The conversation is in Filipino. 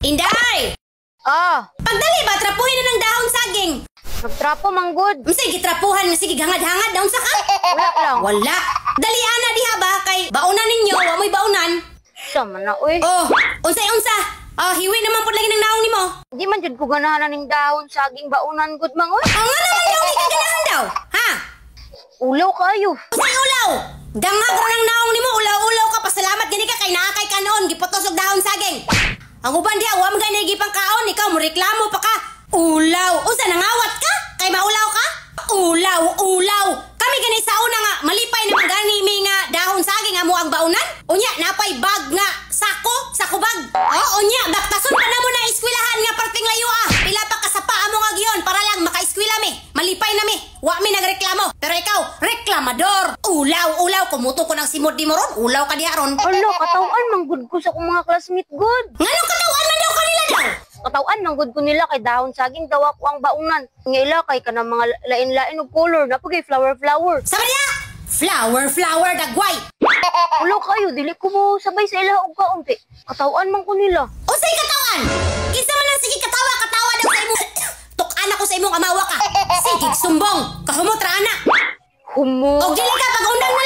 Inday! Pagdali ba, trapuhin na ng dahon saging. Nagtrapo, manggod. Sige, trapuhan. Sige, hangad-hangad. Daon sa ka? Wala lang. Wala. Dali, ana, diha ba? Kay baunan ninyo. Wa mo'y baunan. Sama na, uy. Unsay-unsa. Hiwi naman po lagi ng naong ni mo. Di man dyan ko ganahan ng dahon, saging, baunan, good, mang, uy. Nga naman daw, hindi ka ganahan daw. Ha? Ulaw kayo. Unsay ulaw? Dangag ro ng naong ni mo. Ulaw-ulaw ka. Pasalamat gani ka kay naakay ka noon. Gipotos og dahon saging. Ang uban diha, wa man gani gipang kaon. Ikaw mo reklamo pa ka. Ulaw. Unsa nangawat ka? Kay maulaw ka? Ulaw. Kami gani sa una nga malipay naman gani mi nga dahon saging amo ang baunan. Unya napay bag nga sako bag. Unya baktason pa namo na eskwelahan nga parting layo Pila pa ka sa paa mo nga giyon para lang maka-eskwela mi. Malipay na mi. Wa mi nagreklamo. Pero ikaw, reklamador. Ulaw kumuto ko ng simod di mo ron. Ulaw ka diha ron. Alo, katawan manggod ko sa akong mga classmate, good. Nganong katawan man daw kanila daw? Katawan manggod ko nila kay dahon saging daw ako ang baunan. Ngaila kay kanang mga lain-lain og color na pagay flower. Sama niya! Flower dagway. Ulo kayo, dili ko mo sabay sa ila og kaunti. Katawan man ko nila. Usay katawan! Kinsa man ang sige katawa daw sa imong tuk-ana ko sa imong amawa ka. Sige, sumbong. Kahumot ra ana. Humo. Og dili ka pag-undang mo